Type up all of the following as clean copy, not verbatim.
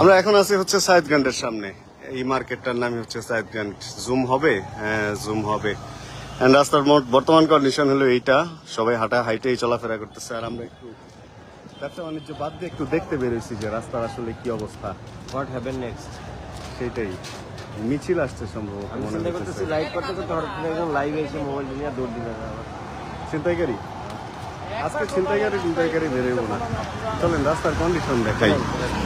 আমরা এখন আছি হচ্ছে সাইদগঞ্জের সামনে। এই মার্কেটটার নামই হচ্ছে সাইদগঞ্জ। জুম হবে? হ্যাঁ, জুম হবে। এন্ড রাস্তার বর্তমান কন্ডিশন হলো এইটা, সবাই হাইটেই চলাফেরা করতেছে। আর আমরা একটু ব্যবসা বাণিজ্য বাদ দিয়ে একটু দেখতে বেরোইছি যে রাস্তার আসলে কি অবস্থা, হোয়াট হ্যাপেন নেক্সট। সেইটাই। মিছিল আসছে সম্ভবত, আমি মনে চিন্তা করতেছি লাইভ করতে করতে হঠাৎ করে একজন লাইভ এসে মোবাইল নিয়ে দৌড় দিবে না আবার। ছিনতাইকারী আজকে ছিনতাইকারী বেরোবো না। চলেন রাস্তার কন্ডিশন দেখাই।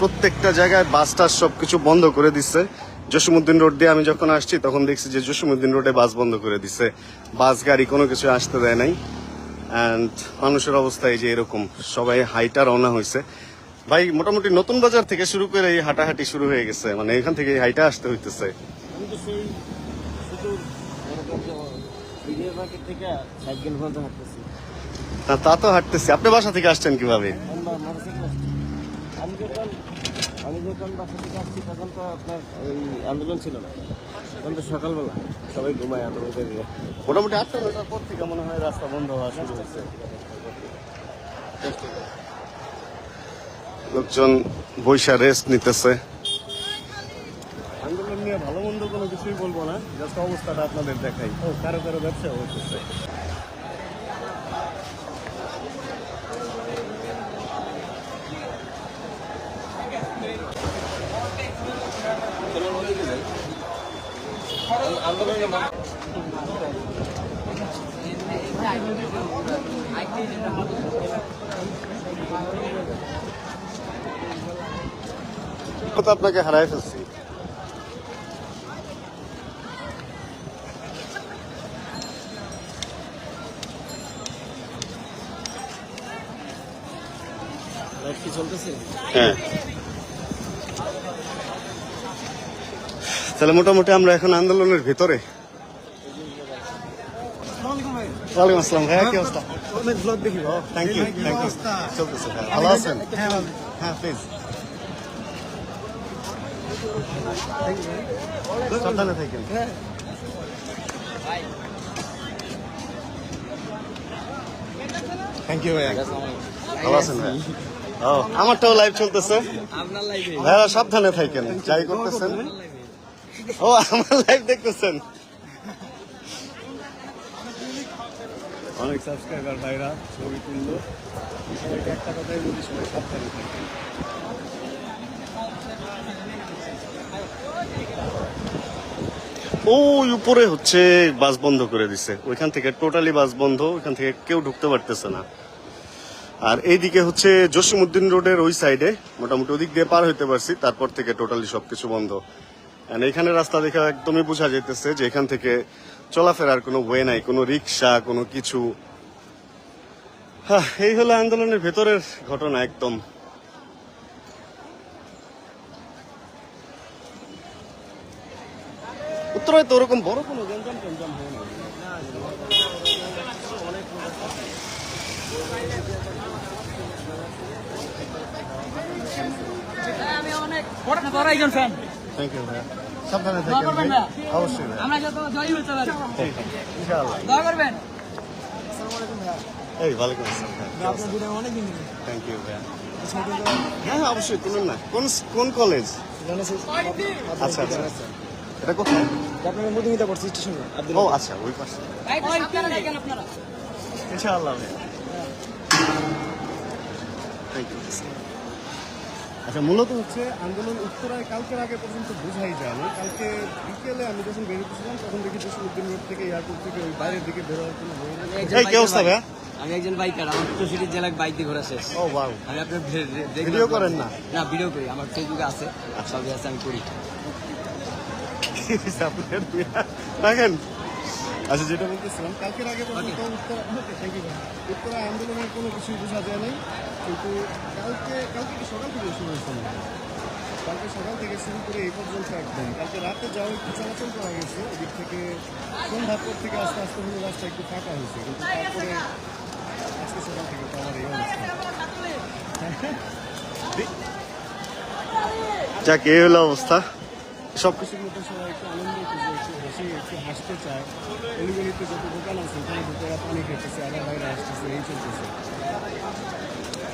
প্রত্যেকটা জায়গায় বাস টাস সবকিছু বন্ধ করে দিচ্ছে। জসীমউদ্দিন রোড দিয়ে আমি যখন আসছি তখন দেখছি যে জসীমউদ্দিন রোডে বাস বন্ধ করে দিচ্ছে, বাস গাড়ি কোনো কিছু আসতে দেয় নাই। অ্যান্ড মানুষের অবস্থা এই যে এরকম, সবাই হাইটা রওনা হয়েছে। ভাই মোটামুটি নতুন বাজার থেকে শুরু করে এই হাঁটাহাঁটি শুরু হয়ে গেছে, মানে এখান থেকে এই হাইটা আসতে হইতেছে। আমি তো সেই শুধু ভিডিও মার্কেট থেকে সাইকেল পর্যন্ত হাঁটতেছি। না তা তো হাঁটতেছি, আপনি বাসা থেকে আসছেন কিভাবে? আমি যখন বাসা থেকে আসছি তখন তো আপনার ওই আন্দোলন ছিল না, তখন তো সকালবেলা সবাই ঘুমায় আন্দোলন করে। মোটামুটি 8-9টার পর থেকে মনে হয় রাস্তা বন্ধ হওয়া শুরু হয়েছে। লোকজন বৈশা রেস্ট নিতেছে। আন্দোলন নিয়ে ভালো মন্দ কোনো কিছুই বলবো না, জাস্ট অবস্থাটা আপনাদের দেখাই। ও কারো কারো ব্যবসা হইতেছে। তো আপনাকে হারাই ফেলছি। লাইভ কি চলতেছে? হ্যাঁ, তাহলে মোটামুটি আমরা এখন আন্দোলনের ভিতরে। ওয়ালাইকুম আসসালাম ভাইয়া, কি অবস্থা? অনেক ব্লগ দেখি। থ্যাংক ইউ চলতেছে ভাই, ভালো আছেন? হ্যাঁ প্লিজ, সাবধানে থাকেন। থ্যাংক ইউ ভাইয়া, ভালো আছেন ভাই? ও আমারটাও লাইভ চলতেছে ভাইয়া, সাবধানে থাকেন যাই করতেছেন। ও আমার লাইভ দেখতেছেন? অনেক সাবস্ক্রাইবার ভাইরা ছবি তুললো, সবাইকে একটা কথাই বলি, সবাই সাবধানে থাকে। ওই উপরে হচ্ছে বাস বন্ধ করে দিছে, ওইখান থেকে টোটালি বাস বন্ধ, ওইখান থেকে কেউ ঢুকতে পারতেছে না। আর এইদিকে হচ্ছে জসীমউদ্দিন রোডের ওই সাইডে মোটামুটি ওদিক দিয়ে পার হইতে পারছি, তারপর থেকে টোটালি সবকিছু বন্ধ। এখানে রাস্তা দেখে একদমই বোঝা যাইতেছে যে এখান থেকে চলাফেরার কোনো ওয়ে নাই, কোনো রিক্সা কোনো কিছু। হ্যাঁ, এই হলো আন্দোলনের ভেতরের ঘটনা একদম। উত্তরায় তো ওরকম বড় কোনো গঞ্জাম টঞ্জাম হয় না। থ্যাংক ইউ ভাইয়া, সাবধানে থাকেন ভাই। অবশ্যই ভাই, ইনশাআল্লাহ। এই ওয়ালাইকুম আসসালাম, থ্যাংক ইউ ভাইয়া। হ্যাঁ হ্যাঁ অবশ্যই, তুলুন না। কোন কলেজ? আচ্ছা আচ্ছা, এটা কোথায়? আপনার মধুমিতা পড়ছি স্টেশনে। ও আচ্ছা, ওই পাশে। ইনশাআল্লাহ ভাইয়া, থ্যাংক ইউ। আচ্ছা, মূলত হচ্ছে আন্দোলন উত্তরায় কালকের আগে পর্যন্ত বোঝাই যায়নি। কালকে বিকেলে আমি যখন বেরোতেছিলাম তখন দেখি জসীমউদ্দিন রোড থেকে, এয়ারপোর্ট থেকে ওই বাইরের দিকে বেরোয়ার কোনো ওয়ে নেই। কি অবস্থা ভাইয়া? আমি একজন বাইকার, আমার চৌষট্টি জেলায় বাইক দিয়ে ঘোরা শেষ। ও ওয়াও, আমি আপনার ভিডিও করেন না? না, ভিডিও করি, আমার ফেসবুকে আছে, সবই আছে, আমি করি। দেখেন, আচ্ছা যেটা বলতেছিলাম, কালকের আগে পর্যন্ত উত্তরা আন্দোলনের কোনো কিছুই বোঝা যায় নাই, কিন্তু কালকে কি সকাল থেকে শুরু হয়েছে না? কালকে সকাল থেকে শুরু করে এই পর্যন্ত একদম। কালকে রাতে যাও একটু চলাচল করা গেছে, এদিক থেকে সন্ধ্যার পর থেকে আস্তে আস্তে হলো রাস্তা একটু ফাঁকা হয়েছে, কিন্তু তারপরে আজকে সকাল থেকে তো আমার এই অবস্থা। যাক, এই হলো অবস্থা। সবকিছুর মধ্যে সবাই একটু আনন্দ খুঁজে, একটু হাসি, একটু হাসতে চায়। এলিগেলিতে যত দোকান আছে ওখানে ঢুকেরা পানি খেতেছে, আবার বাইরে আসতেছে, এই চলতেছে।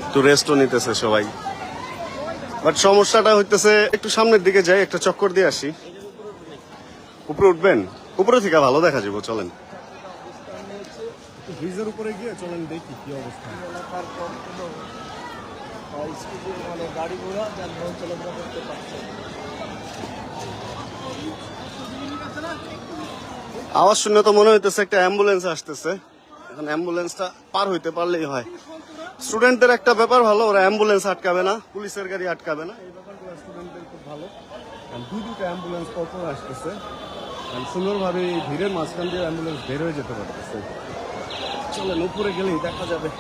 একটু রেস্টও নিতেছে সবাই। বাট সমস্যাটা হইতেছে একটু সামনের দিকে যাই, একটা চক্কর দিয়ে আসি। উপরে উঠবেন? উপরে থেকে ভালো দেখা যাবো, চলেন। ব্রিজের উপরে গিয়ে চলেন দেখি কি অবস্থা। এলাকার কম কোনো স্কুটি মানে গাড়ি ঘোড়া যানবাহন চলাচল করতে পারছে না। আওয়াজ শুনে তো মনে হইতেছে একটা অ্যাম্বুলেন্স আসতেছে। এখন অ্যাম্বুলেন্সটা পার হইতে পারলেই হয়। স্টুডেন্টদের একটা ব্যাপার ভালো, ওরা অ্যাম্বুলেন্স আটকাবে না, পুলিশের গাড়ি আটকাবে না, এই ব্যাপারগুলো স্টুডেন্টদের খুব ভালো। দুটো অ্যাম্বুলেন্স পরপর আসতেছে, সুন্দরভাবে এই ভিড়ের মাঝখান দিয়ে অ্যাম্বুলেন্স বের হয়ে যেতে পারতেছে। চলেন উপরে গেলেই দেখা যাবে।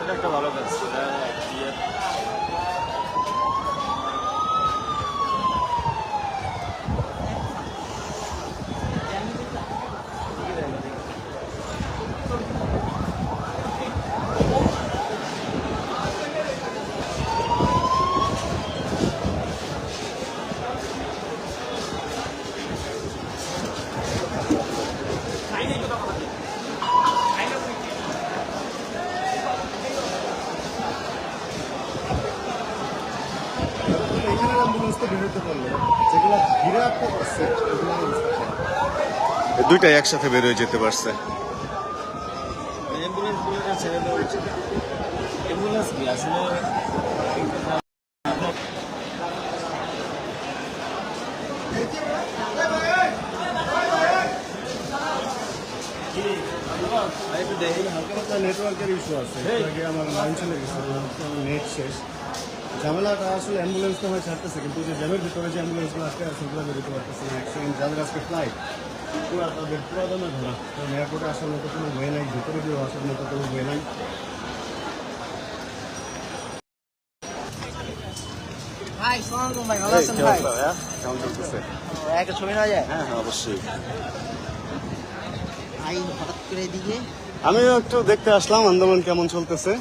এটা একটা ভালো কাজ। এখানে অ্যাম্বুলেন্স তো বের হতে পারলো না, যেগুলো ঘিরে আটকে পারছে দুইটাই একসাথে বের হয়ে যেতে পারছে। অ্যাম্বুলেন্সগুলোকে ছেড়ে দেওয়া উচিত। অ্যাম্বুলেন্স কি আসলে নেটওয়ার্কের ইস্যু আছে, আগে আমার লাইন চলে গেছে, নেট শেষ। ঝামেলাটা আসলে অ্যাম্বুলেন্স তো হয় ছাড়তেছে, কিন্তু যে জ্যামের ভিতরে যে অ্যাম্বুলেন্সগুলো আজকে আছে সেগুলো বেরোতে পারতেছে না। অ্যাক্সিডেন্ট যাদের আজকে ফ্লাইট পুরো তাদের পুরো দামে ধরা, কারণ এয়ারপোর্টে আসার মতো কোনো ওয়ে নাই, ভিতরে দিয়ে আসার মতো কোনো ওয়ে নাই। ভাই সালাম আলাইকুম ভাই, ভালো আছেন ভাই? কেমন চলতেছে? একটা ছবি নেওয়া যায়? হ্যাঁ হ্যাঁ অবশ্যই। ভাই হঠাৎ করে এদিকে আমিও একটু দেখতে আসলাম আন্দোলন কেমন চলতেছে।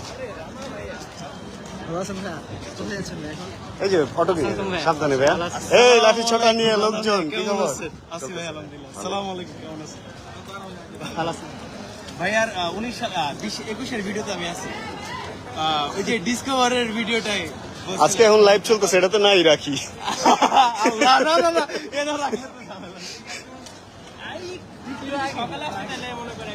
ভালো আছেন ভাই? কোথায় আছেন ভাই এখন? এই যে ফটো নিয়ে সাবধানে ভাইয়া। এই লাঠি ছোটা নিয়ে লোকজন, কি খবর? আছি ভাই আলহামদুলিল্লাহ। আসসালামু আলাইকুম, কেমন আছেন? ভালো আছেন ভাই আর 19-21 ভিডিওতে আমি আছি। ওই যে ডিসকভারের ভিডিওটাই বলছিলাম। আজকে এখন লাইভ চলতেছে, এটা তো নাই রাখি। না না না না, এটা রাখলে তো ঝামেলা। সকালে আসতে মনে করে